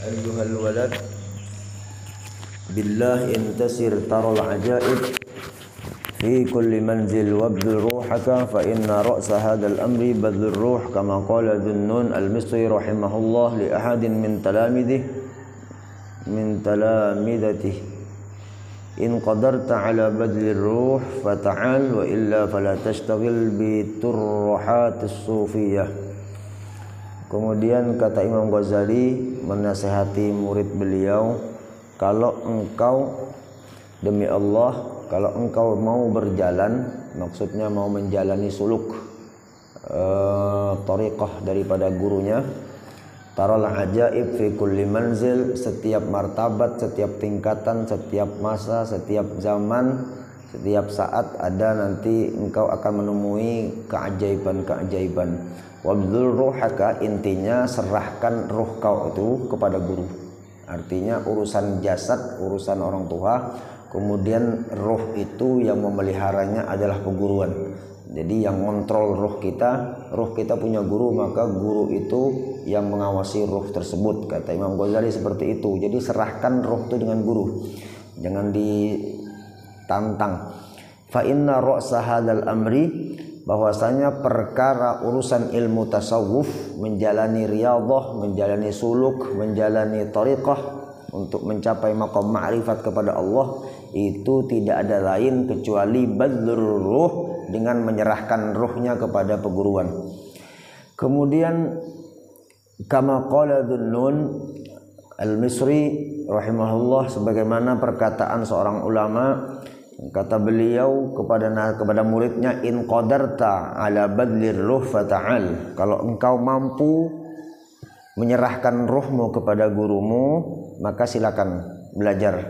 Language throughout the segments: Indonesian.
Ayyuhal walad billah intasir taral ajaib fi kulli manzil wabdul ruhaka fa inna ra'sa hadzal amri badlur ruh kama qala Dhunnun al-Misri rahimahullah li ahadin min talamidatihi in qadarta ala badlir ruh fata'al wa illa fala tashtagil bi turhatis sufiyah. Kemudian kata Imam Ghazali menasihati murid beliau, kalau engkau demi Allah, kalau engkau mau berjalan, maksudnya mau menjalani suluk thariqah daripada gurunya, taral ajaib fi kulli manzil, setiap martabat, setiap tingkatan, setiap masa, setiap zaman, setiap saat ada nanti engkau akan menemui keajaiban-keajaiban. Wabdul ruhaka, intinya serahkan ruh kau itu kepada guru. Artinya urusan jasad, urusan orang tua, kemudian ruh itu yang memeliharanya adalah peguruan. Jadi yang kontrol ruh kita punya guru, maka guru itu yang mengawasi ruh tersebut. Kata Imam Ghazali seperti itu. Jadi serahkan ruh itu dengan guru, jangan ditantang. Fa inna ra'sa hadzal amri, bahwasanya perkara urusan ilmu tasawuf, menjalani riyadhah, menjalani suluk, menjalani thariqah untuk mencapai maqam ma'rifat kepada Allah, itu tidak ada lain kecuali badlur ruh, dengan menyerahkan ruhnya kepada peguruan. Kemudian kama qala Dhunnun al-Misri rahimahullah, sebagaimana perkataan seorang ulama, kata beliau kepada muridnya, in qadarta ala badlir ruh fata'al, kalau engkau mampu menyerahkan ruhmu kepada gurumu, maka silakan belajar,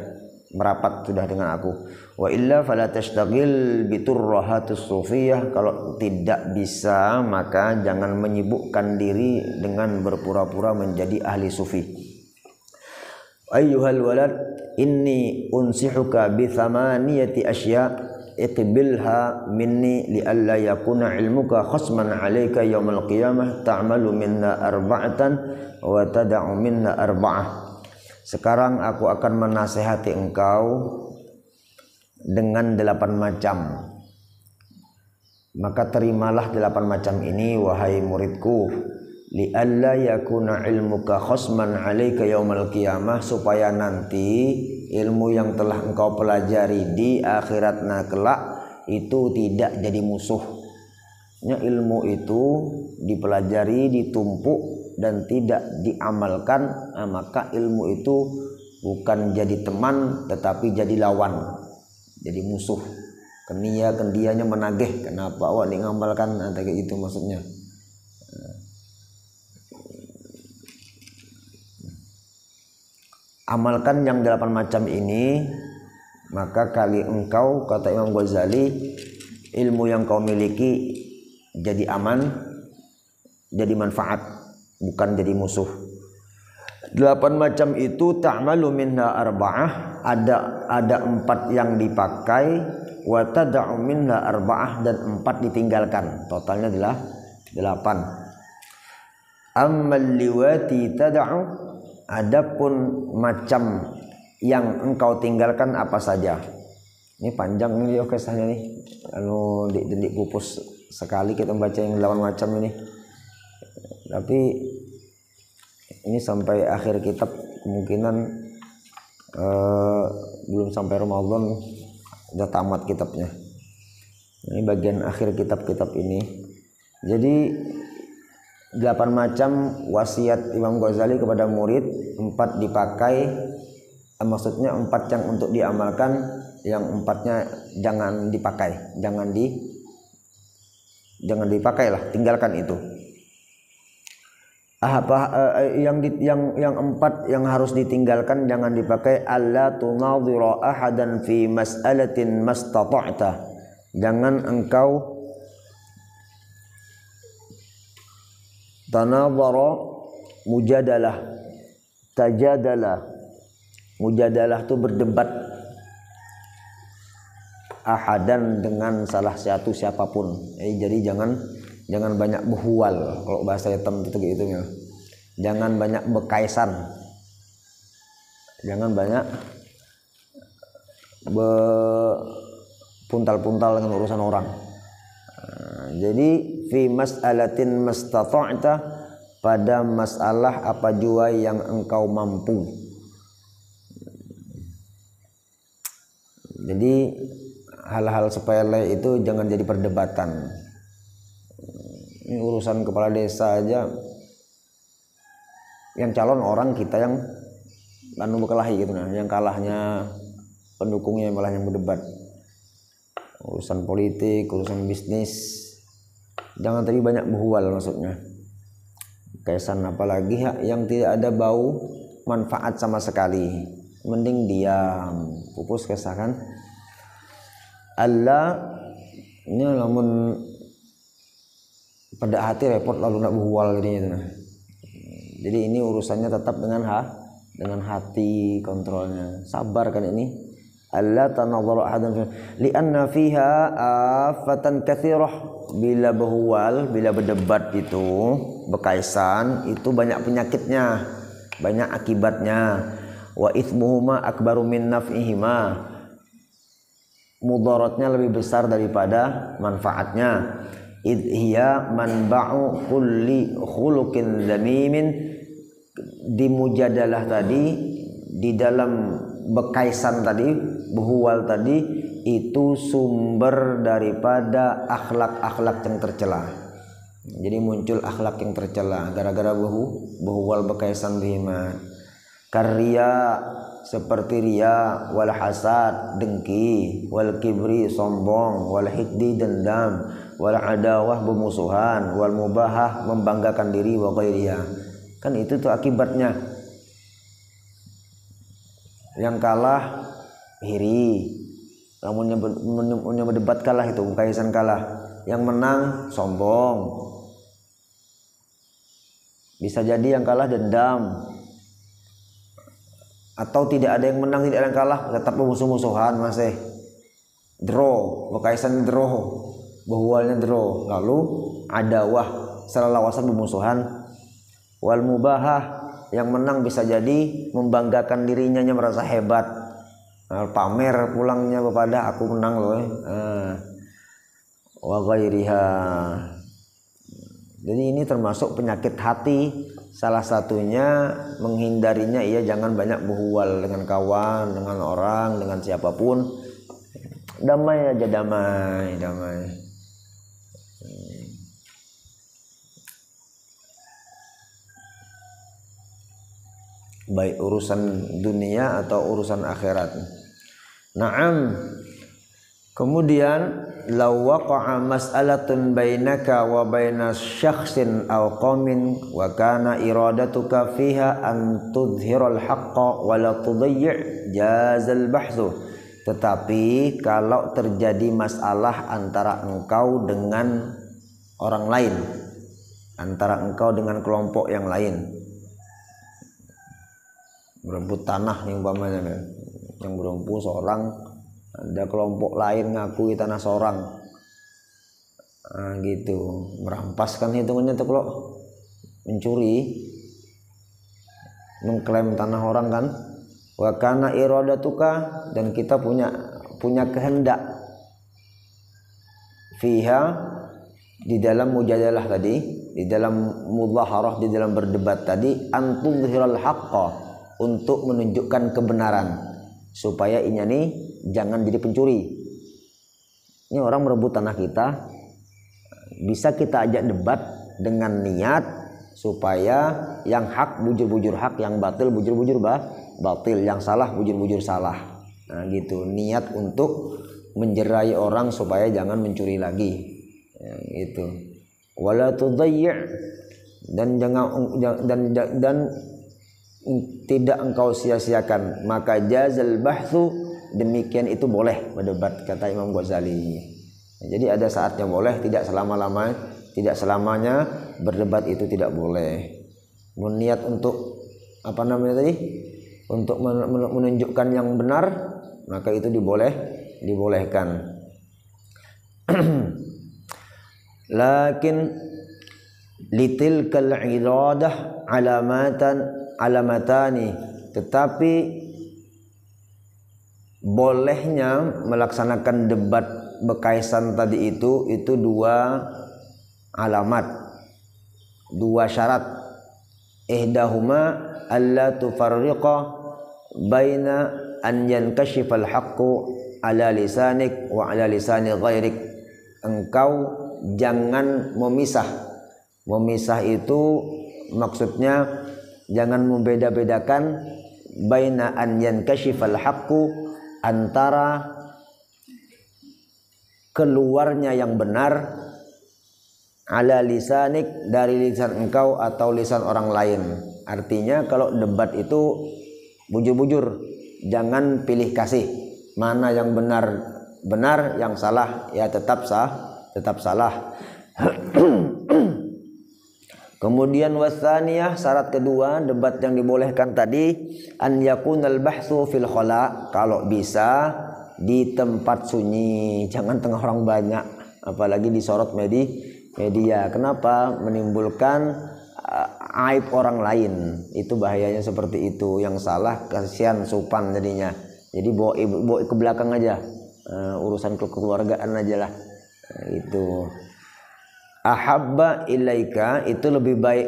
merapat sudah dengan aku. Wa illa fala tashtagil biturrahatus sufiyah, kalau tidak bisa maka jangan menyibukkan diri dengan berpura-pura menjadi ahli sufi. Ayyuhal walad inni unsihuka bi thamaniyati asya iqbilha minni li alla yakuna ilmuka khasman alayka yaumal qiyamah ta'malu minna arba'atan wa tada'u minna arba'ah. Sekarang aku akan menasihati engkau dengan 8 macam, maka terimalah 8 macam ini wahai muridku, li alla yakuna ilmuka khasman alayka yaumal qiyamah, supaya nanti ilmu yang telah engkau pelajari di akhirat kelak itu tidak jadi musuhnya. Ilmu itu dipelajari, ditumpuk dan tidak diamalkan, maka ilmu itu bukan jadi teman tetapi jadi lawan, jadi musuh. Kendianya menagih, kenapa awak ngamalkan, kayak itu maksudnya. Amalkan yang 8 macam ini, maka kali engkau, kata Imam Ghazali, ilmu yang kau miliki jadi aman, jadi manfaat, bukan jadi musuh. 8 macam itu, ta'malu minna arba'ah, ada 4 yang dipakai, wa tada'u minna arba'ah, dan 4 ditinggalkan. Totalnya adalah 8. Ammal liwati tada'u, adapun macam yang engkau tinggalkan apa saja. Ini panjang nih kisahnya nih, di pupus sekali kita baca yang 8 macam ini. Tapi ini sampai akhir kitab kemungkinan belum sampai Ramadan udah tamat kitabnya. Ini bagian akhir kitab-kitab ini. Jadi 8 macam wasiat Imam Ghazali kepada murid, 4 dipakai, maksudnya 4 yang untuk diamalkan, yang 4-nya jangan dipakai, jangan dipakai lah, tinggalkan itu. Yang 4 yang harus ditinggalkan, jangan dipakai, alla tunadhira ahadan fi mas'alatin mastata'ta, jangan engkau tanadhara, mujadalah, tajadalah. Mujadalah itu berdebat, ahadan, dengan salah satu siapapun. Jadi jangan banyak behual, kalau bahasa hitam itu gitu ya. Jangan banyak bekaisan. Jangan banyak puntal-puntal dengan urusan orang. Jadi fi mas'alatin mastata'ta, pada masalah apa jua yang engkau mampu. Jadi hal-hal sepele itu jangan jadi perdebatan. Ini urusan kepala desa aja, yang calon orang kita yang berkelahi gitu, nah yang kalahnya pendukungnya malah yang berdebat. Urusan politik, urusan bisnis, jangan tadi banyak berhual maksudnya. Kaisan apalagi yang tidak ada bau manfaat sama sekali, mending diam, pupus kesakan. Allah ini namun pada hati repot lalu nak berhual gitu. Jadi ini urusannya tetap dengan hati, kontrolnya. Sabar kan ini. Allah tanadharu ahadan li'anna fiha afatan katsirah. Bila berhual, bila berdebat itu, berkaisan itu banyak penyakitnya, banyak akibatnya. Wa itsmuhuma akbaru min naf'ihima. Mudaratnya lebih besar daripada manfaatnya. Idhiya manba'u kulli khuluqin dzamimin. Di mujadalah tadi, di dalam bekaisan tadi, berhuwal tadi, itu sumber daripada akhlak-akhlak yang tercela. Jadi muncul akhlak yang tercela gara-gara berhuwal bekaisan bihima. Karya seperti ria, wal hasad dengki, wal kibri sombong, wal hikdi dendam, wal adawah bermusuhan, wal mubahah membanggakan diri, wa ghairiha. Kan itu tuh akibatnya. Yang kalah iri, namun yang berdebat kalah, itu kaisan kalah. Yang menang sombong. Bisa jadi yang kalah dendam. Atau tidak ada yang menang, tidak ada yang kalah, tetap musuh-musuhan masih. Draw, berkaisan draw, berhualnya draw. Lalu adawah, selalawasan bermusuhan. Wal mubahah, yang menang bisa jadi membanggakan dirinya, merasa hebat. Pamer pulangnya kepada aku menang loh. Wa ghairiha. Jadi ini termasuk penyakit hati. Salah satunya menghindarinya, ia jangan banyak berhuwal dengan kawan, dengan orang, dengan siapapun. Damai aja, damai. Baik urusan dunia atau urusan akhirat. Naam. Kemudian law waqa'a mas'alatun bainaka wa baina syakhsin aw qaumin wa kana iradatuka fiha an tudhhiral haqqa wa la tudayyi' jazal bahthu. Tetapi kalau terjadi masalah antara engkau dengan orang lain, antara engkau dengan kelompok yang lain, berebut tanah nih umpamanya, yang berempu seorang, ada kelompok lain ngakui tanah seorang, gitu, merampaskan hitungannya tuh kalau mencuri, mengklaim tanah orang kan. Wa kana iradatuka, dan kita punya kehendak, fiha, di dalam mujadalah tadi, di dalam mudhaharah, di dalam berdebat tadi, antum dhirul haqqa, untuk menunjukkan kebenaran, supaya ini jangan jadi pencuri. Ini orang merebut tanah kita, bisa kita ajak debat dengan niat supaya yang hak bujur-bujur hak, yang batil bujur-bujur batil, yang salah bujur-bujur salah. Nah gitu, niat untuk menjerai orang supaya jangan mencuri lagi, ya, gitu. Wala tudayyi', dan tidak engkau sia-siakan, maka jazal bahthu, demikian itu boleh berdebat, kata Imam Ghazali. Jadi ada saatnya boleh, tidak selamanya berdebat itu tidak boleh. Niat untuk apa namanya tadi, untuk menunjukkan yang benar, maka itu dibolehkan. Lakin litilkal iradah alamatani, tetapi bolehnya melaksanakan debat bekaisan tadi itu dua alamat, dua syarat. Ihdahuma alla tufarriqa baina an yankashifal haqqu ala lisanik wa ala lisani ghairik. Engkau jangan memisah. Memisah itu maksudnya jangan membeda-bedakan baina an yankashifal haqqu, antara keluarnya yang benar, ala lisanik, dari lisan engkau atau lisan orang lain. Artinya kalau debat itu bujur-bujur, jangan pilih kasih. Mana yang benar benar, yang salah ya tetap salah. Kemudian wasaniyah, syarat kedua debat yang dibolehkan tadi, an yakunal bahtsu fil khala, kalau bisa di tempat sunyi, jangan tengah orang banyak, apalagi disorot media. Kenapa? Menimbulkan aib orang lain. Itu bahayanya seperti itu. Yang salah kasihan Supan jadinya. Jadi bawa ke belakang aja. Urusan kekeluargaan aja lah. Itu. Ahabba ilaika, itu lebih baik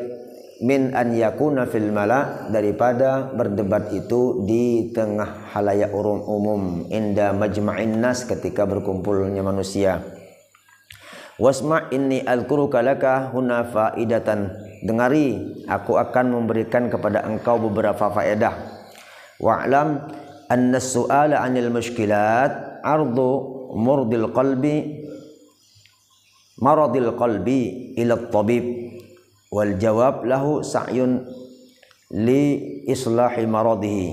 min an yakuna fil mala, daripada berdebat itu di tengah halayak umum, inda majma'in nas, ketika berkumpulnya manusia. Wasma' inni azkuruka laka huna faidatan, dengari aku akan memberikan kepada engkau beberapa faedah. Wa'lam anna as-su'ala 'anil mushkilat ardu maradil qalbi ila at-tabib, wal jawab lahu sa'yun li islahi maradihi.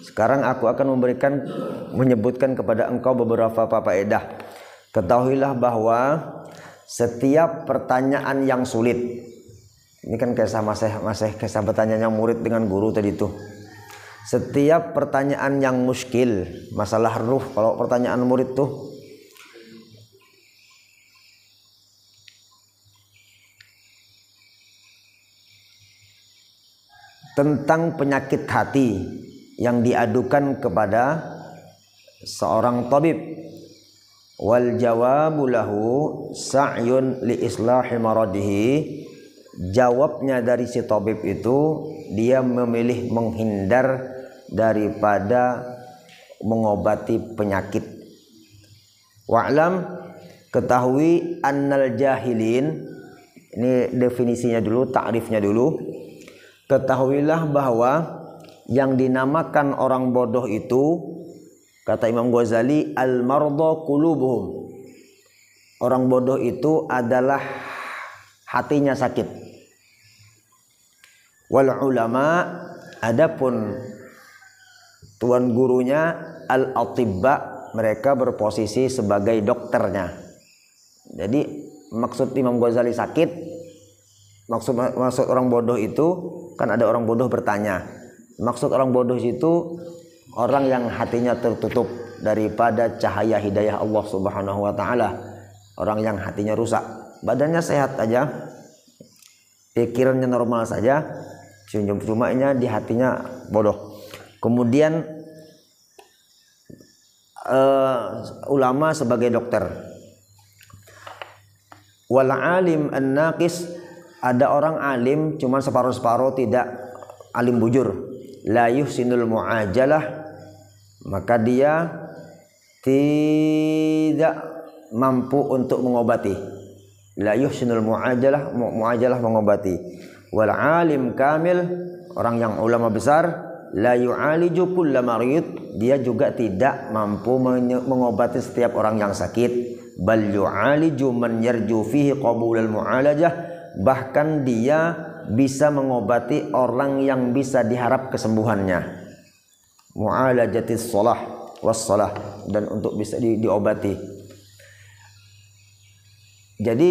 Sekarang aku akan menyebutkan kepada engkau beberapa faedah. Ketahuilah bahwa setiap pertanyaan yang sulit, ini kan masih kisah bertanya murid dengan guru tadi tuh. Setiap pertanyaan yang muskil, masalah ruh, kalau pertanyaan murid tuh tentang penyakit hati yang diadukan kepada seorang tabib, wal jawabu lahu sa'yun li islahi maradihi, jawabnya dari si tabib itu dia memilih menghindar daripada mengobati penyakit. Wa'lam, ketahui annal jahilin, ini definisinya dulu, takrifnya dulu. Ketahuilah bahwa yang dinamakan orang bodoh itu, kata Imam Ghazali, al-marda qulubuhum, orang bodoh itu adalah hatinya sakit. Wal ulama, adapun tuan gurunya, al-atibba, mereka berposisi sebagai dokternya. Jadi maksud Imam Ghazali sakit, maksud orang bodoh itu, kan ada orang bodoh bertanya. Maksud orang bodoh itu orang yang hatinya tertutup daripada cahaya hidayah Allah Subhanahu wa taala. Orang yang hatinya rusak, badannya sehat aja, pikirannya normal saja, cuma-cumanya di hatinya bodoh. Kemudian ulama sebagai dokter. Wal alim an-naqis, ada orang alim cuma separuh-separuh, tidak alim bujur. La yuhsinul mu'ajalah, maka dia tidak mampu untuk mengobati. La yuhsinul mu'ajalah mengobati. Wal alim kamil, orang yang ulama besar, la yu'aliju kulla marid, dia juga tidak mampu mengobati setiap orang yang sakit. Bal yu'aliju man yarju fihi qabulal mu'alajah, bahkan dia bisa mengobati orang yang bisa diharap kesembuhannya. Mu'alajatis shalah wassalah, dan untuk bisa diobati. Jadi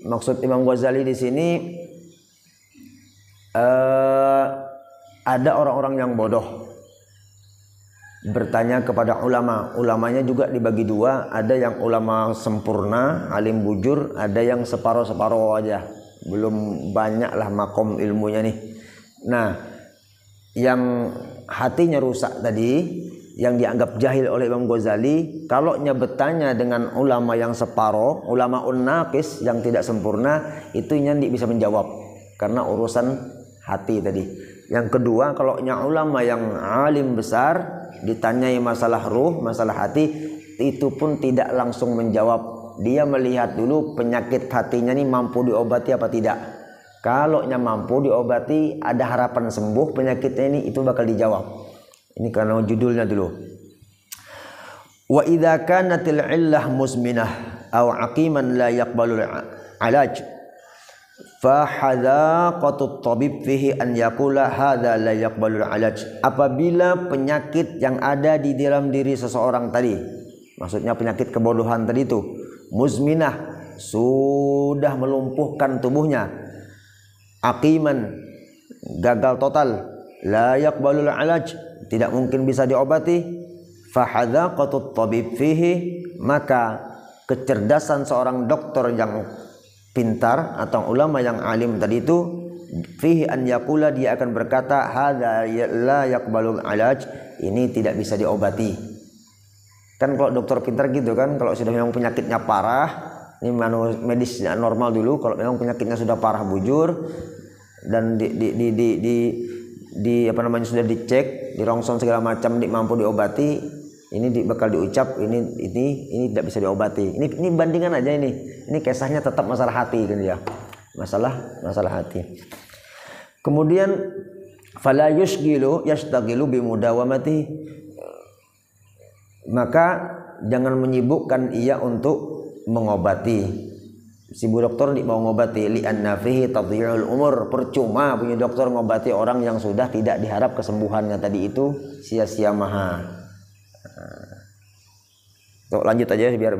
maksud Imam Ghazali di sini ada orang-orang yang bodoh bertanya kepada ulama. Ulamanya juga dibagi dua, ada yang ulama sempurna, alim bujur, ada yang separuh-separuh aja, belum banyak lah makom ilmunya nih. Nah, yang hatinya rusak tadi, yang dianggap jahil oleh Imam Ghazali, kalau bertanya dengan ulama yang separo, ulama naqis yang tidak sempurna, itu tidak bisa menjawab karena urusan hati tadi. Yang kedua, kalau ulama yang alim besar ditanyai masalah ruh, masalah hati, itu pun tidak langsung menjawab. Dia melihat dulu penyakit hatinya ini mampu diobati apa tidak. Kalau mampu diobati, ada harapan sembuh penyakitnya ini, itu bakal dijawab. Ini karena judulnya dulu. Wa idza kanatil illah muzminah aw aqiman la yaqbalul alaj fa hadaqatut tabib fihi an yaqula hadza la yaqbalul alaj. Apabila penyakit yang ada di dalam diri seseorang tadi, maksudnya penyakit kebodohan tadi itu muzminah, sudah melumpuhkan tubuhnya, aqiman, gagal total, la yaqbalul alaj, tidak mungkin bisa diobati, fahadzaqatut tabib fihi, maka kecerdasan seorang dokter yang pintar atau ulama yang alim tadi itu, fihi an yaqula, dia akan berkata hadza la yaqbalul alaj, ini tidak bisa diobati. Kan kalau dokter pintar gitu kan, kalau sudah memang penyakitnya parah, ini medis normal dulu, kalau memang penyakitnya sudah parah bujur dan di apa namanya sudah dicek, dirongsong segala macam, mampu diobati, ini bakal diucap ini tidak bisa diobati. Ini bandingan aja ini kisahnya tetap masalah hati kan ya, masalah hati. Kemudian fala yashtagilu bimudawamati, maka jangan menyibukkan ia untuk mengobati. Si bu dokter mau ngobati, li'anna fihi tadhi'ul umur, percuma punya dokter ngobati orang yang sudah tidak diharap kesembuhannya tadi, itu sia-sia maha. Tuh, lanjut aja biar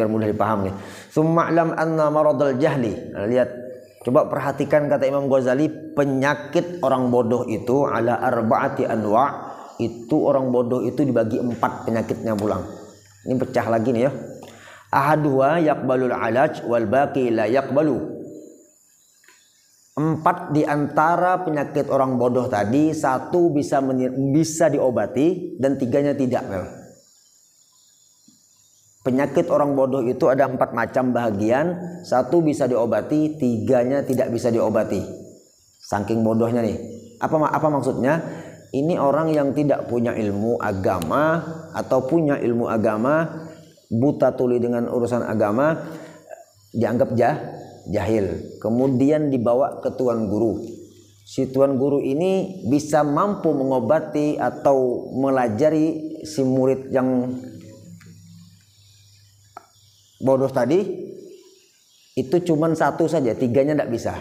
mudah dipaham nih. Summa lam anna maradul jahli, lihat, coba perhatikan kata Imam Ghazali, penyakit orang bodoh itu ala arba'ati anwa', itu orang bodoh itu dibagi 4 penyakitnya pulang. Ini pecah lagi nih ya. Ahaduha yaqbalul alaj wal baqi la yaqbalu. 4 di antara penyakit orang bodoh tadi, 1 bisa diobati dan 3-nya tidak. Penyakit orang bodoh itu ada 4 macam bahagian, 1 bisa diobati, 3-nya tidak bisa diobati. Saking bodohnya nih. Apa maksudnya? Ini orang yang tidak punya ilmu agama atau punya ilmu agama, buta tuli dengan urusan agama, dianggap jahil. Kemudian dibawa ke tuan guru. Si tuan guru ini bisa mampu mengobati atau melajari si murid yang bodoh tadi, itu cuman 1 saja, 3-nya tidak bisa.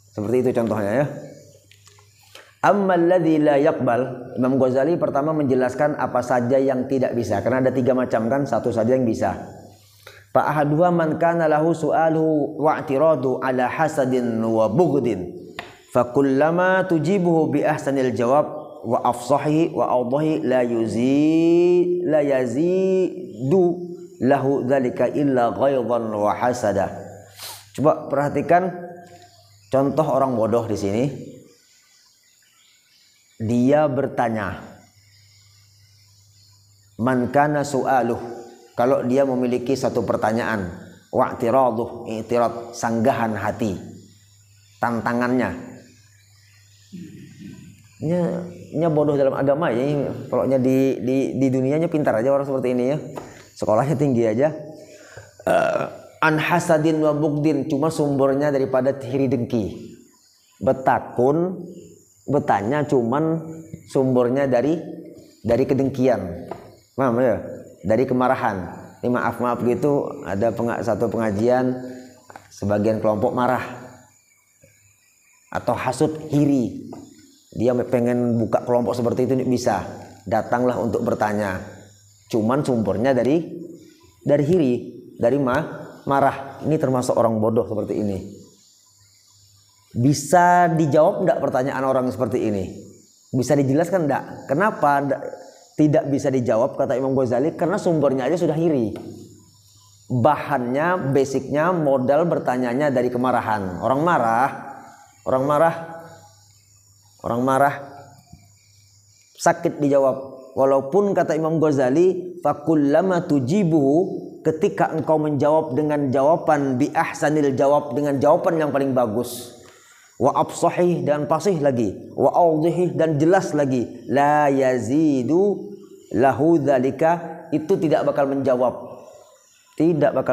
Seperti itu contohnya ya. Ammal ladzi la yaqbal, Imam Ghazali pertama menjelaskan apa saja yang tidak bisa, karena ada 3 macam kan, 1 saja yang bisa. Fa ahaduha man kana lahu su'aluhu wa i'tiradu ala hasadin wa bughdin, fa kullama tujibuhu bi ahsanil jawab wa afsahihi wa awdahi la yazidu lahu dzalika illa ghaidhan wa hasada. Coba perhatikan contoh orang bodoh di sini. Dia bertanya, man kana su'aluh, kalau dia memiliki satu pertanyaan, wa'tiraduh, i'tirad, sanggahan hati, tantangannya. Nya bodoh dalam agama ya, kalau di dunianya pintar aja orang seperti ini ya. Sekolahnya tinggi aja. An hasadin wa bugdin, cuma sumbernya daripada iri dengki. Betakun, bertanya cuman sumbernya dari kedengkian, paham ya? Dari kemarahan. Ini maaf gitu, ada satu pengajian, sebagian kelompok marah atau hasud, iri, dia pengen buka kelompok seperti itu, bisa, datanglah untuk bertanya, cuman sumbernya dari iri, dari marah. Ini termasuk orang bodoh seperti ini. Bisa dijawab enggak pertanyaan orang seperti ini? Bisa dijelaskan enggak? Kenapa tidak bisa dijawab kata Imam Ghazali? Karena sumbernya aja sudah iri. Bahannya, basicnya, modal bertanyanya dari kemarahan. Orang marah Orang marah sakit dijawab. Walaupun kata Imam Ghazali, fakullama tujibuhu, ketika engkau menjawab dengan jawaban bi ahsanil jawab, dengan jawaban yang paling bagus, wa absahih dan fasih lagi, wa awdihih dan jelas lagi, la yazidu lahu dzalika, itu tidak bakal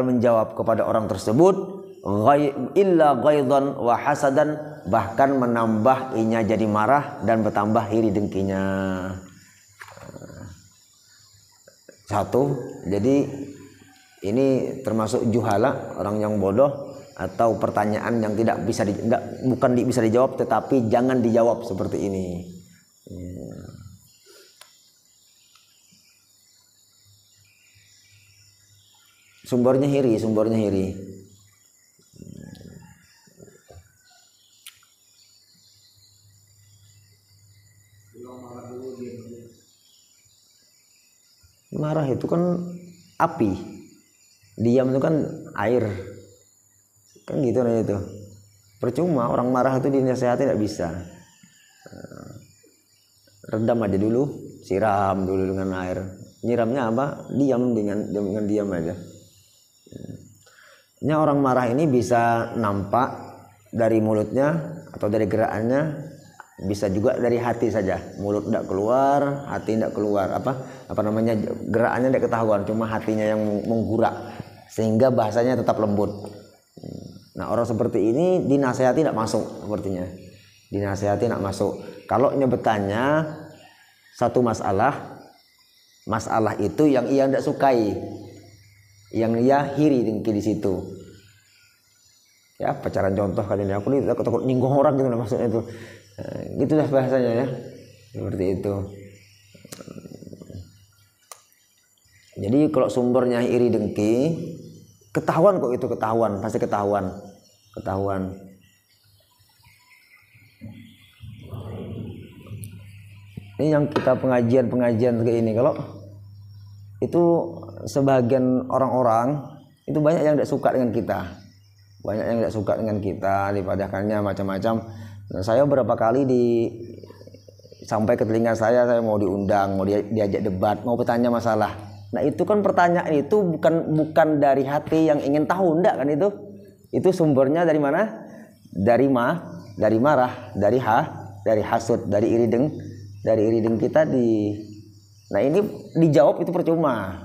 menjawab kepada orang tersebut illa ghaidhan wa hasadan, bahkan menambah inya jadi marah dan bertambah iri dengkinya. Satu, jadi ini termasuk juhala, orang yang bodoh, atau pertanyaan yang bukan bisa dijawab, tetapi jangan dijawab seperti ini. Sumbernya hiri. Marah itu kan api, diam itu kan air, kan gitu aja itu. Percuma orang marah itu dinasehati tidak bisa. Redam aja dulu, siram dulu dengan air. Nyiramnya apa? Diam dengan diam aja. Ini orang marah ini bisa nampak dari mulutnya atau dari gerakannya, bisa juga dari hati saja. Mulut tidak keluar, hati tidak keluar, gerakannya tidak ketahuan, cuma hatinya yang menggurak sehingga bahasanya tetap lembut. Nah, orang seperti ini dinasehati tidak masuk, sepertinya dinasehati tidak masuk. Kalau nyebetannya satu masalah itu yang ia tidak sukai, yang ia hiri dengki di situ. Ya, pacaran contoh kali ini, aku takut nyinggung orang gitu maksudnya itu. Gitulah bahasanya ya, seperti itu. Jadi kalau sumbernya iri dengki, ketahuan kok, itu pasti ketahuan. Ini yang kita pengajian kayak ini, kalau itu sebagian orang-orang itu banyak yang tidak suka dengan kita, dipadakannya macam-macam. Nah, saya beberapa kali sampai ke telinga saya mau diundang, mau diajak debat, mau bertanya masalah. Nah, itu kan pertanyaan itu bukan dari hati yang ingin tahu, enggak kan itu. Itu sumbernya dari mana? Dari marah, dari hasud, dari iri dengki tadi. Nah, ini dijawab itu percuma.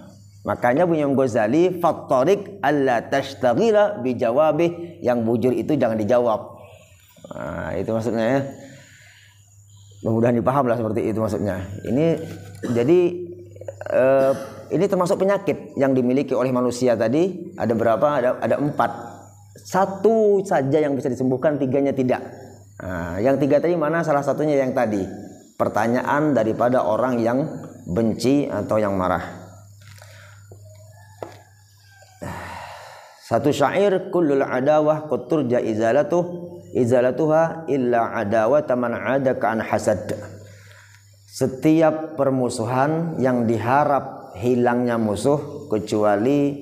Makanya punya Imam Ghazali, fattariq alla tashtaghila bijawabih, yang bujur itu jangan dijawab. Nah, itu maksudnya ya. Mudah-mudahan dipaham lah seperti itu maksudnya. Ini jadi ini termasuk penyakit yang dimiliki oleh manusia tadi. Ada berapa? Ada 4. Satu saja yang bisa disembuhkan, 3-nya tidak. Nah, yang 3 tadi mana? Salah satunya yang tadi, pertanyaan daripada orang yang benci atau yang marah. Satu syair, kullul adawah qad turja izalatuha illa adawata man adaka an hasad. Setiap permusuhan yang diharap hilangnya musuh, kecuali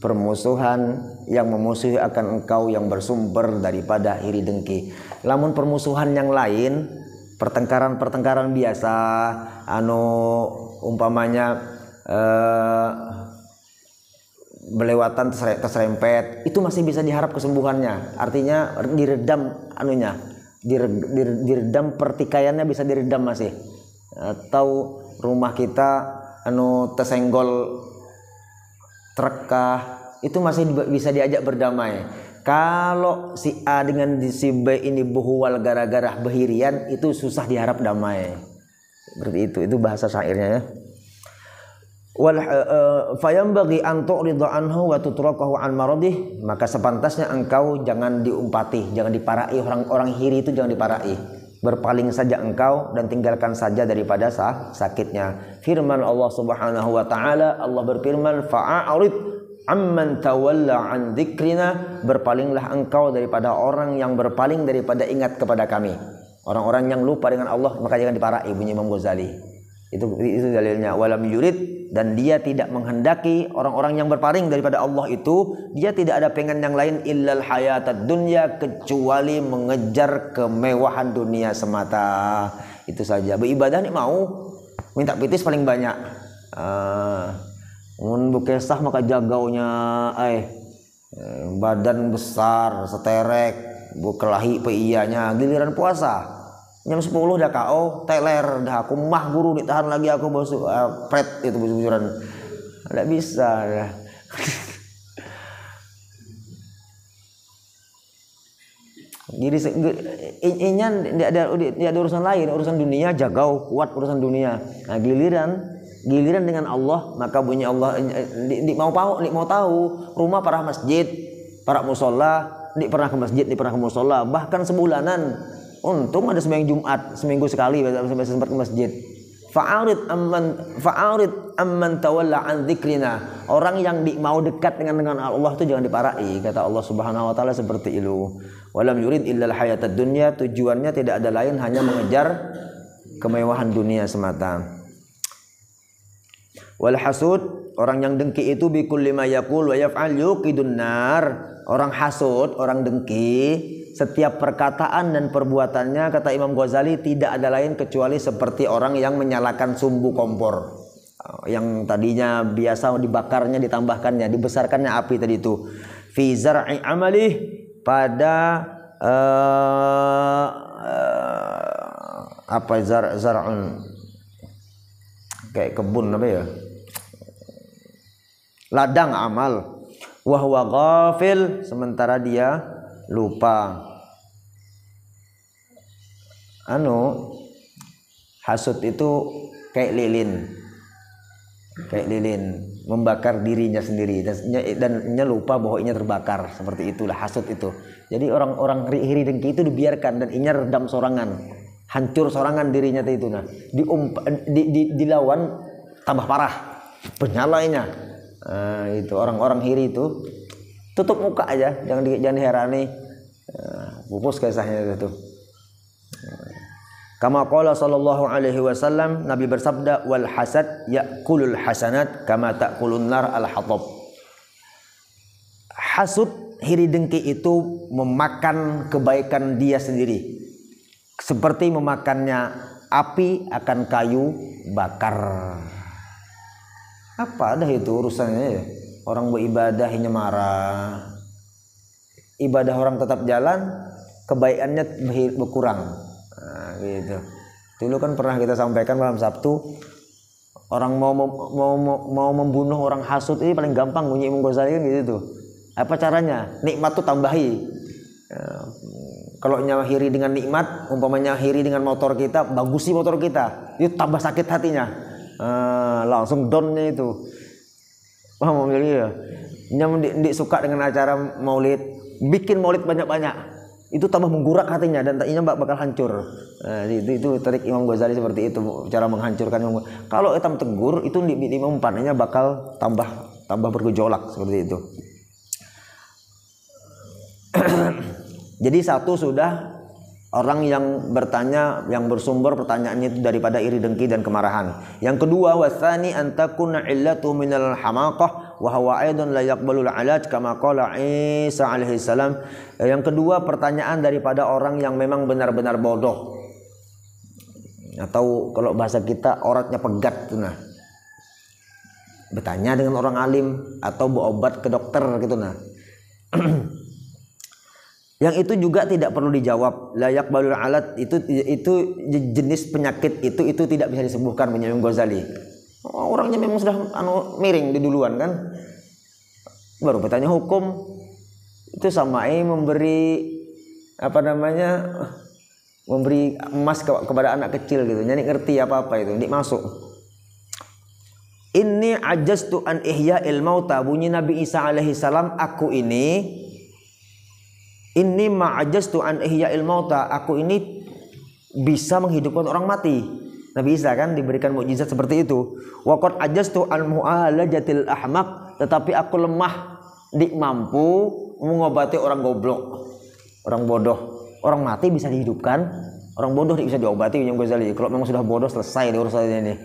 permusuhan yang memusuhi akan engkau yang bersumber daripada iri dengki. Lamun permusuhan yang lain, pertengkaran biasa, umpamanya belewatan terserempet, itu masih bisa diharap kesembuhannya. Artinya diredam pertikaiannya, bisa diredam masih. Atau rumah kita tersenggol truk, itu masih bisa diajak berdamai. Kalau si A dengan si B ini buhuwal gara-gara behirian, itu susah diharap damai. Seperti itu bahasa syairnya ya. Fayambaghi an tu'rida anhu wa tutrakahu an maradih, maka sepantasnya engkau jangan diumpati, jangan diparai. Orang hiri itu jangan diparai, berpaling saja engkau dan tinggalkan saja daripada sakitnya. Firman Allah Subhanahu wa taala, Allah berfirman, fa'arid amman tawalla an dzikrina, berpalinglah engkau daripada orang yang berpaling daripada ingat kepada kami. Orang-orang yang lupa dengan Allah, maka jangan diparai, bunyi Imam Ghazali. Itu dalilnya. Walam yurid, dan dia tidak menghendaki orang-orang yang berpaling daripada Allah itu, dia tidak ada pengen yang lain illal hayatad dunya, kecuali mengejar kemewahan dunia semata. Itu saja. Beribadah nih mau minta pitis paling banyak. Mun bukesah maka jagaunya badan besar, seterek, bukelahi peiyanya, giliran puasa jam 10 dah KO, teler dah aku mah guru ditahan lagi aku bos pret itu bujuran. Enggak bisa dah. Jadi inya tidak ada urusan lain, urusan dunia jagau kuat urusan dunia. Nah, giliran dengan Allah, maka bunyi Allah mau tahu rumah para masjid, para musola, pernah ke masjid, pernah ke musola, bahkan sebulanan. Untung ada sembahyang Jumat seminggu sekali sampai sempat ke masjid. Fa'arid amman tawalla an dzikrina. Orang yang mau dekat dengan Allah itu jangan diparai, kata Allah Subhanahu wa taala seperti itu. Walam yurid illal hayatad dunya, tujuannya tidak ada lain hanya mengejar kemewahan dunia semata. Wal hasud, orang yang dengki itu bi kulli ma yaqul wa yaf'al yuqidun nar. Orang hasud, orang dengki, setiap perkataan dan perbuatannya, kata Imam Ghazali, tidak ada lain kecuali seperti orang yang menyalakan sumbu kompor. Yang tadinya biasa dibakarnya, ditambahkannya, dibesarkannya api tadi itu. Fi zar'i amalih, pada zar'un kayak kebun apa ya? Ladang amal. Wa huwa ghafil, sementara dia lupa. Hasud itu kayak lilin, membakar dirinya sendiri dan lupa bahwa inya terbakar. Seperti itulah hasud itu. Jadi orang-orang iri dengki itu dibiarkan dan inya redam sorangan, hancur sorangan dirinya itu. Nah, dilawan tambah parah, penyalainya. Itu orang-orang iri itu tutup muka aja, jangan diherani. Pupus kisahnya itu. Kama qala sallallahu alaihi wasallam, Nabi bersabda, wal hasad ya'kulul hasanat kama ta'kulun nar al hatab. Hasud, iri dengki itu memakan kebaikan dia sendiri, seperti memakannya api akan kayu bakar. Apa dah itu urusannya ya? Orang beribadah hanya marah, ibadah orang tetap jalan, kebaikannya berkurang. Nah, gitu. Dulu kan pernah kita sampaikan malam Sabtu, orang mau membunuh orang hasud ini paling gampang, bunyi Imam Ghazali kan gitu tuh. Apa caranya? Nikmat tuh tambahi. Kalau nyahiri dengan nikmat, umpamanya hiri dengan motor kita, bagusi motor kita, itu tambah sakit hatinya. Langsung downnya itu. Paham ya? Dia suka dengan acara maulid, bikin maulid banyak-banyak, itu tambah menggurak hatinya dan taknya bakal hancur. Itu trik Imam Ghazali seperti itu, cara menghancurkan. Kalau kita tegur itu di umpannya bakal tambah bergejolak seperti itu. Jadi satu sudah orang yang bertanya, yang bersumber pertanyaannya itu daripada iri dengki dan kemarahan. Yang kedua, wasani antakuna illatu minal hamaqah wa huwa aidan la yaqbalul alaj kama qala Isa alaihi salam. Yang kedua, pertanyaan daripada orang yang memang benar-benar bodoh, atau kalau bahasa kita oratnya pegat tuh, nah. Bertanya dengan orang alim atau berobat ke dokter gitu, nah. Yang itu juga tidak perlu dijawab. Layak balul alat itu jenis penyakit itu tidak bisa disembuhkan, menurut Imam Ghazali. Orangnya memang sudah miring di duluan kan. Baru bertanya hukum itu sama memberi memberi emas kepada anak kecil gitu. Jadi ngerti apa-apa itu, ndik masuk. Inni ajaztu an ihya'il mauta, bunyi Nabi Isa alaihi salam, aku ini ma'ajaztu an ihya'il mauta, aku ini bisa menghidupkan orang mati. Nabi Isa kan diberikan mukjizat seperti itu. Wa qad ajaztu an mu'alajatil ahmaq, tetapi aku lemah mampu mengobati orang goblok, orang bodoh. Orang mati bisa dihidupkan, orang bodoh bisa diobati. Imam Ghazali, kalau memang sudah bodoh selesai di urusan ini.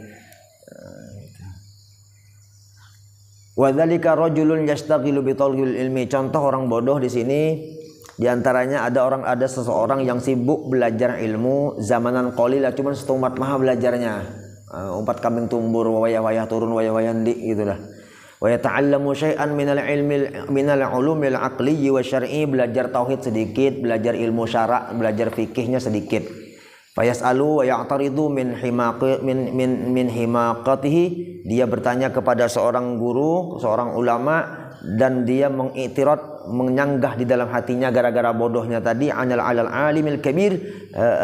Wa dzalika rajulun yashtaghilu bi talbil ilmi. Contoh orang bodoh di sini diantaranya ada seseorang yang sibuk belajar ilmu zamanan qalila, cuma setumat maha belajarnya. Umpat kambing tumbur, wayah-wayah turun, wayah-wayah ndik gitulah. Wa yata'allamu syai'an minal ulumil aqliyyi wa syar'i, belajar tauhid sedikit, belajar ilmu syara', belajar fikihnya sedikit. Fayas'alu wa ya'taridu min himaqatihi, dia bertanya kepada seorang guru, seorang ulama, dan dia mengiktirad, menyanggah di dalam hatinya gara-gara bodohnya tadi, alal alimil kabir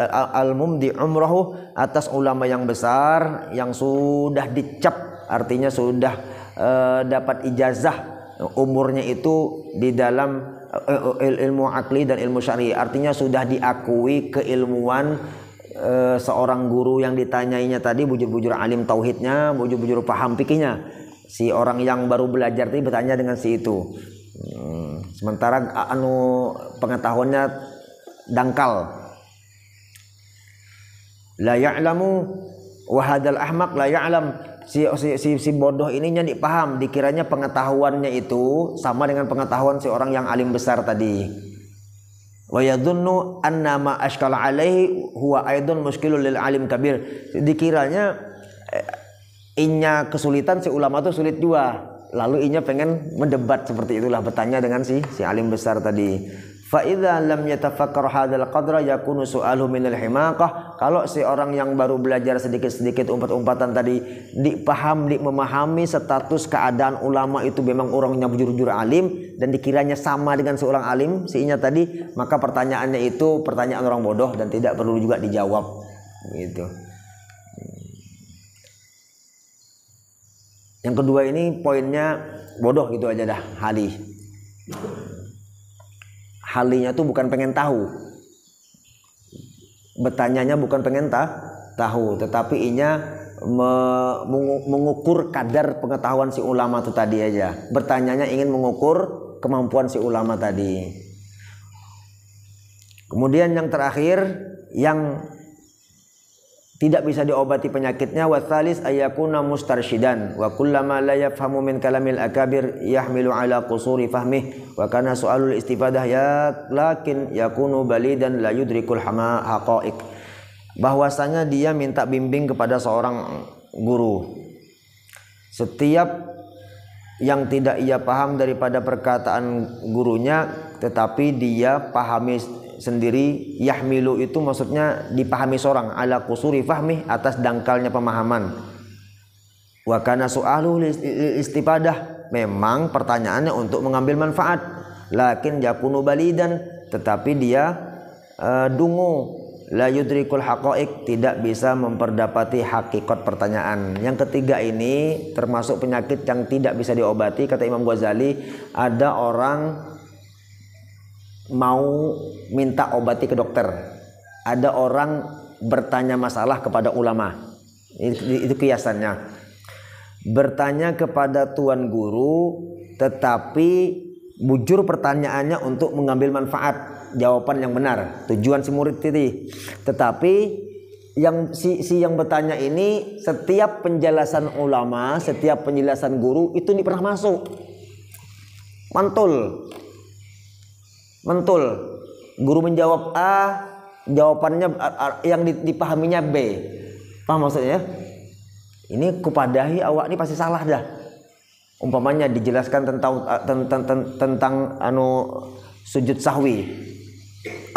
al mumdi umrahu, atas ulama yang besar yang sudah dicap, artinya sudah dapat ijazah umurnya itu di dalam ilmu akli dan ilmu syar'i, artinya sudah diakui keilmuan seorang guru yang ditanyainya tadi, bujur-bujur alim tauhidnya, bujur-bujur paham fikihnya. Si orang yang baru belajar tadi bertanya dengan si itu. Sementara pengetahuannya dangkal. La ya'lamu wa hadzal ahmaq la ya'lam. Si bodoh ininya dipaham, dikiranya pengetahuannya itu sama dengan pengetahuan si orang yang alim besar tadi. Wa yadhunnu anna ma ashkala alaihi huwa aidun muskilul lil alim kabir. Dikiranya inya kesulitan, si ulama itu sulit juga. Lalu inya pengen mendebat seperti itulah, bertanya dengan si alim besar tadi. Fa idza lam yatafakkar hadzal qadra yakunu su'aluhu minal himaqah. Kalau si orang yang baru belajar sedikit-sedikit umpat-umpatan tadi memahami status keadaan ulama itu memang orangnya bujur-bujur alim dan dikiranya sama dengan seorang alim siinya tadi, maka pertanyaannya itu pertanyaan orang bodoh dan tidak perlu juga dijawab gitu. Yang kedua ini poinnya bodoh gitu aja dah, halinya tuh bukan pengen tahu, bertanyanya bukan pengen tahu, tetapi inya mengukur kadar pengetahuan si ulama itu tadi aja. Bertanyanya ingin mengukur kemampuan si ulama tadi. Kemudian yang terakhir yang tidak bisa diobati penyakitnya, wasalis ayakuna mustarsyidan wa kullama la yafhamu min kalamil akabir yahmilu ala qusuri fahmih wa kana su'alul istifadah ya lakin yakunu balidan la yudrikul haqaiq. Bahwasanya dia minta bimbing kepada seorang guru, setiap yang tidak ia paham daripada perkataan gurunya tetapi dia pahami sendiri. Yahmilu itu maksudnya dipahami seorang ala qusuri fahmi, atas dangkalnya pemahaman. Wa kana su'aluhu istifadah, memang pertanyaannya untuk mengambil manfaat. Lakin yakunu balidan, tetapi dia dungu. La yudrikul haqaiq, tidak bisa memperdapati hakikat pertanyaan. Yang ketiga ini termasuk penyakit yang tidak bisa diobati. Kata Imam Ghazali, ada orang mau minta obati ke dokter, ada orang bertanya masalah kepada ulama. Itu kiasannya, bertanya kepada tuan guru tetapi bujur pertanyaannya untuk mengambil manfaat, jawaban yang benar, tujuan si murid tadi. Tetapi yang yang bertanya ini, setiap penjelasan ulama, setiap penjelasan guru itu ini pernah masuk, mantul. Guru menjawab A, jawabannya yang dipahaminya B. Paham maksudnya? Ini kupadahi awak ini pasti salah dah. Umpamanya dijelaskan tentang sujud sahwi,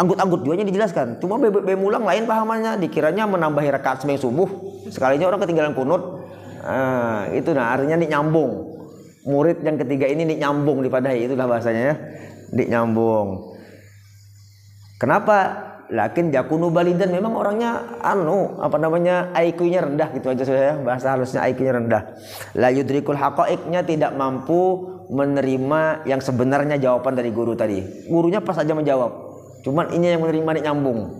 anggut-anggut duanya dijelaskan, cuma B mulang lain pahamannya, dikiranya menambahi rakaat sembahyang subuh, sekalinya orang ketinggalan kunut. Itu artinya nyambung. Murid yang ketiga ini nyambung dipadahi, itulah bahasanya ya. Nyambung. Kenapa? Lakin yakunu balidan, memang orangnya IQ-nya rendah gitu aja saya, bahasa halusnya IQ-nya rendah. La yudrikul haqaiqnya, tidak mampu menerima yang sebenarnya jawaban dari guru tadi. Gurunya pas aja menjawab, cuman ini yang menerima nyambung.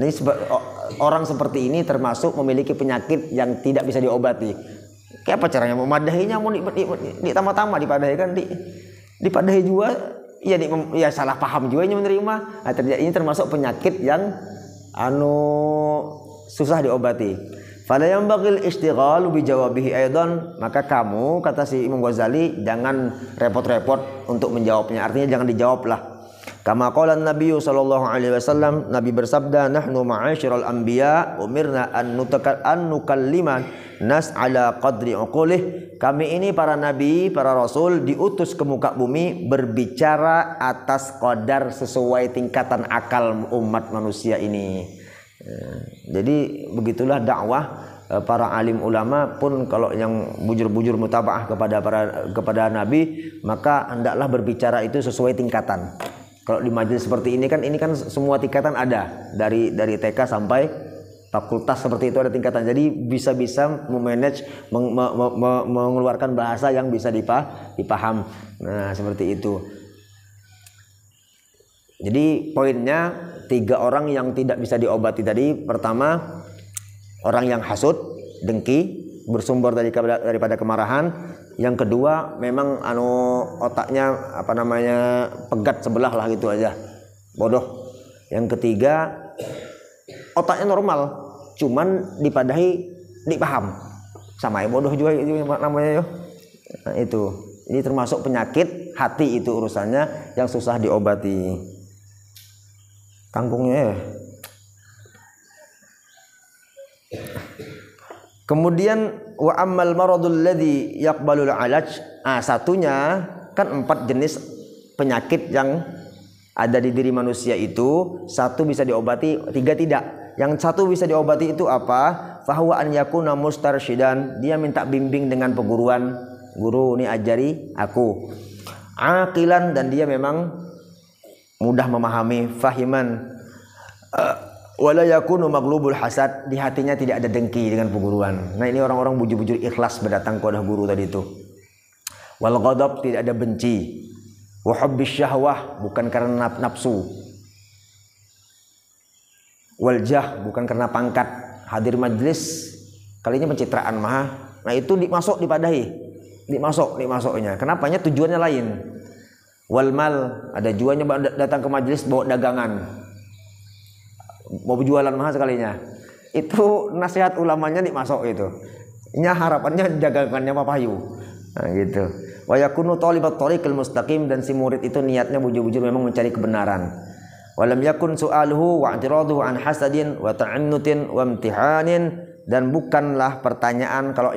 Ini orang seperti ini termasuk memiliki penyakit yang tidak bisa diobati. Kayak apa caranya memadahinya? Mau ditama-tama dipadahi kan, dipadahi juga ya salah paham juga ini menerima. Ini termasuk penyakit yang susah diobati. Fala yanbaghil istighalu bi jawabihi aidan, maka kamu kata si Imam Ghazali jangan repot-repot untuk menjawabnya. Artinya jangan dijawablah. Kama qala Nabi sallallahu alaihi wasallam, Nabi bersabda, nahnu ma'asyiral anbiya umirna an nukalliman nas ala qadri uqulih. Kami ini para nabi, para rasul diutus ke muka bumi berbicara atas qadar sesuai tingkatan akal umat manusia ini. Jadi begitulah dakwah para alim ulama pun, kalau yang bujur-bujur mutabaah kepada nabi, maka hendaklah berbicara itu sesuai tingkatan. Kalau di majelis seperti ini kan semua tingkatan ada, dari TK sampai fakultas seperti itu ada tingkatan. Jadi bisa memanage, mengeluarkan bahasa yang bisa dipaham. Nah, seperti itu. Jadi poinnya 3 orang yang tidak bisa diobati tadi. Pertama, orang yang hasud, dengki, bersumber daripada kemarahan. Yang kedua, memang otaknya pegat sebelah lah gitu aja, bodoh. Yang ketiga, otaknya normal, cuman dipadahi dipaham, sama ya bodoh juga itu namanya yo. Nah, itu ini termasuk penyakit hati, itu urusannya yang susah diobati. Kangkungnya ya. Kemudian wa ammal maradul ladzi yaqbalul alaj, satunya kan 4 jenis penyakit yang ada di diri manusia itu, 1 bisa diobati, 3 tidak. Yang 1 bisa diobati itu apa? Fahuwa an yakuna mustarsyidan, dia minta bimbing dengan peguruan, guru ini ajari aku. Aqilan, dan dia memang mudah memahami, fahiman. Wala yakunu maghlubul hasad, di hatinya tidak ada dengki dengan peguruan. Nah, ini orang-orang bujur-bujur ikhlas berdatang kepada guru tadi itu. Wal ghadab, tidak ada benci. Wa hubbis syahwah, bukan karena nafsu. Wal jah, bukan karena pangkat. Hadir majlis kalinya pencitraan mah. Nah, itu dipadahi. Dimasuknya. Kenapanya? Tujuannya lain. Wal mal, ada juannya datang ke majlis bawa dagangan, mau jualan mahal sekalinya. Itu nasihat ulamanya dimasuk itu. Ini harapannya dagangannya papayu. Nah, gitu. Wa yakunu talibat thariqil mustaqim, dan si murid itu niatnya bujur-bujur memang mencari kebenaran. Wa lam yakun su'aluhu wa i'tiraduhu an hasadin wa ta'annutin wa imtihanin, dan bukanlah pertanyaan kalau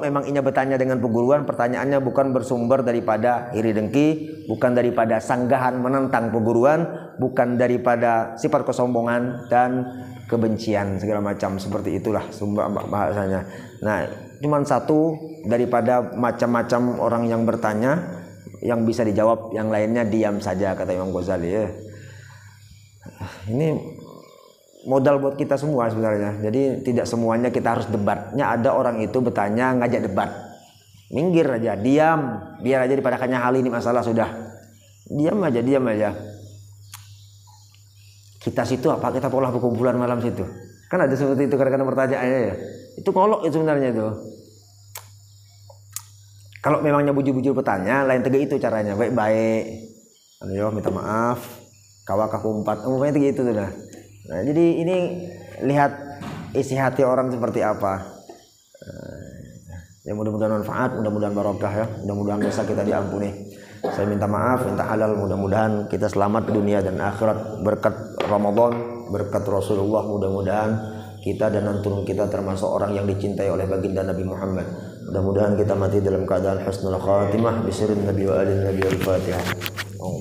memang ia bertanya dengan peguruan, pertanyaannya bukan bersumber daripada iri dengki, bukan daripada sanggahan menentang peguruan, bukan daripada sifat kesombongan dan kebencian segala macam, seperti itulah sumber bahasanya. Nah, cuman 1 daripada macam-macam orang yang bertanya yang bisa dijawab, yang lainnya diam saja, kata Imam Ghazali ya. Ini modal buat kita semua sebenarnya. Jadi tidak semuanya kita harus debatnya. Ada orang itu bertanya ngajak debat, minggir aja, diam, biar aja daripada hal ini masalah, sudah diam aja. Kita situ apa, kita pola perkumpulan malam situ kan ada seperti itu, kadang-kadang pertanyaannya ya itu kolok itu sebenarnya itu. Kalau memangnya bujur-bujur bertanya, lain tegak itu caranya, baik-baik, ayo minta maaf, kawakah kumpat, umumnya gitu tuh dah. Nah, jadi ini lihat isi hati orang seperti apa. Ya, mudah-mudahan manfaat, mudah-mudahan barokah ya, mudah-mudahan dosa kita diampuni. Saya minta maaf, minta halal, mudah-mudahan kita selamat di dunia dan akhirat berkat Ramadan, berkat Rasulullah. Mudah-mudahan kita dan turun kita termasuk orang yang dicintai oleh baginda Nabi Muhammad. Mudah-mudahan kita mati dalam keadaan husnul khatimah bisirrin Nabi wa alin Nabi al-Fatihah. Oh.